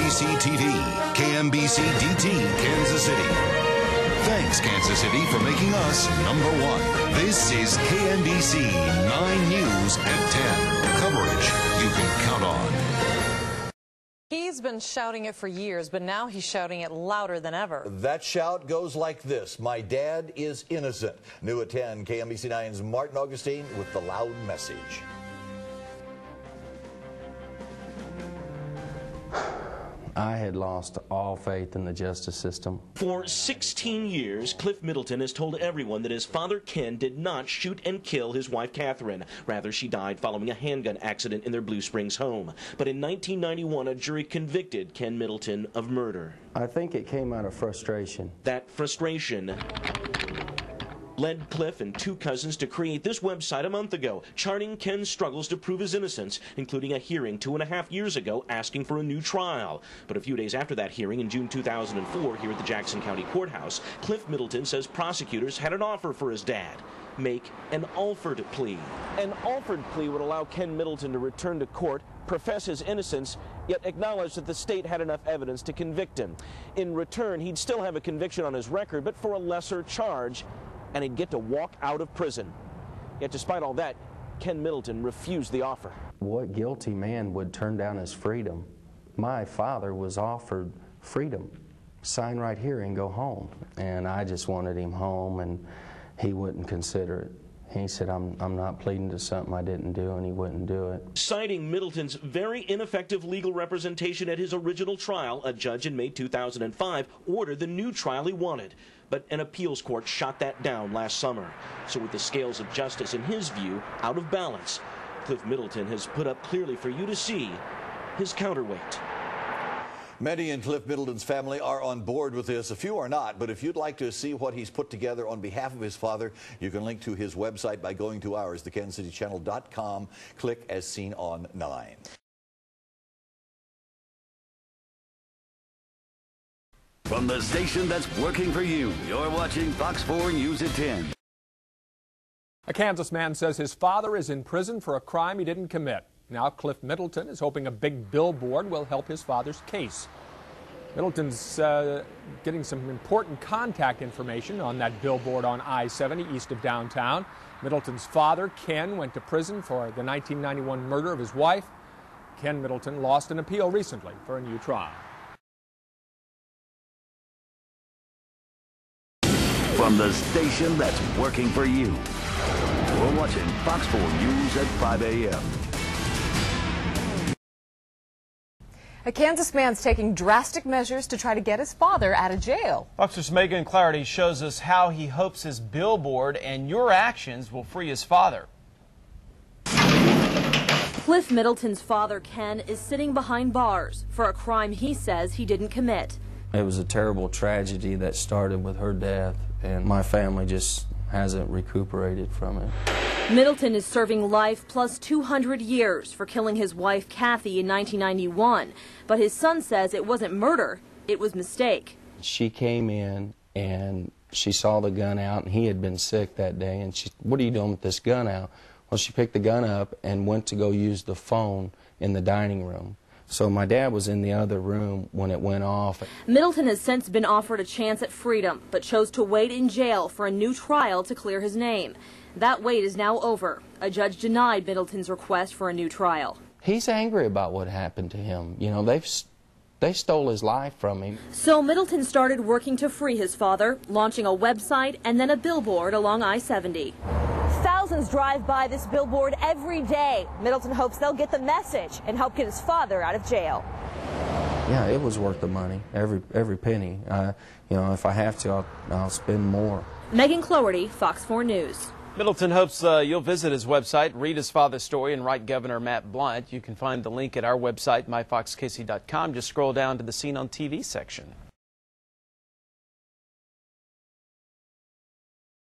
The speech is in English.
KMBC TV, KMBC DT, Kansas City. Thanks, Kansas City, for making us #1. This is KMBC 9 News at 10. Coverage you can count on. He's been shouting it for years, but now he's shouting it louder than ever. That shout goes like this: my dad is innocent. New at 10, KMBC 9's Martin Augustine with the loud message. I had lost all faith in the justice system. For 16 years, Cliff Middleton has told everyone that his father Ken did not shoot and kill his wife Catherine. Rather, she died following a handgun accident in their Blue Springs home. But in 1991, a jury convicted Ken Middleton of murder. I think it came out of frustration. That frustration led Cliff and two cousins to create this website a month ago, charting Ken's struggles to prove his innocence, including a hearing 2.5 years ago asking for a new trial. But a few days after that hearing in June 2004 here at the Jackson County Courthouse, Cliff Middleton says prosecutors had an offer for his dad: make an Alford plea. An Alford plea would allow Ken Middleton to return to court, profess his innocence, yet acknowledge that the state had enough evidence to convict him. In return, he'd still have a conviction on his record, but for a lesser charge, and he'd get to walk out of prison. Yet despite all that, Ken Middleton refused the offer. What guilty man would turn down his freedom? My father was offered freedom. Sign right here and go home. And I just wanted him home, and he wouldn't consider it. He said, I'm not pleading to something I didn't do, and he wouldn't do it. Citing Middleton's very ineffective legal representation at his original trial, a judge in May 2005 ordered the new trial he wanted. But an appeals court shot that down last summer. So with the scales of justice, in his view, out of balance, Cliff Middleton has put up clearly for you to see his counterweight. Many in Cliff Middleton's family are on board with this. A few are not, but if you'd like to see what he's put together on behalf of his father, you can link to his website by going to ours, thekansascitychannel.com. Click as seen on 9. From the station that's working for you, you're watching Fox 4 News at 10. A Kansas man says his father is in prison for a crime he didn't commit. Now Cliff Middleton is hoping a big billboard will help his father's case. Middleton's getting some important contact information on that billboard on I-70 east of downtown. Middleton's father, Ken, went to prison for the 1991 murder of his wife. Ken Middleton lost an appeal recently for a new trial. From the station that's working for you, you're watching Fox 4 News at 5 a.m. A Kansas man's taking drastic measures to try to get his father out of jail. Fox Megan Clarity shows us how he hopes his billboard and your actions will free his father. Cliff Middleton's father, Ken, is sitting behind bars for a crime he says he didn't commit. It was a terrible tragedy that started with her death, and my family just hasn't recuperated from it. Middleton is serving life plus 200 years for killing his wife Kathy in 1991, but his son says it wasn't murder, it was mistake. She came in and she saw the gun out, and he had been sick that day, and she, "What are you doing with this gun out?" Well, she picked the gun up and went to go use the phone in the dining room. So my dad was in the other room when it went off. Middleton has since been offered a chance at freedom, but chose to wait in jail for a new trial to clear his name. That wait is now over. A judge denied Middleton's request for a new trial. He's angry about what happened to him. You know, they stole his life from him. So Middleton started working to free his father, launching a website and then a billboard along I-70. Thousands drive by this billboard every day. Middleton hopes they'll get the message and help get his father out of jail. Yeah, it was worth the money, every penny. You know, if I have to, I'll spend more. Megan Cloherty, Fox 4 News. Middleton hopes you'll visit his website, read his father's story, and write Governor Matt Blunt. You can find the link at our website, myfoxkc.com. Just scroll down to the Scene on TV section.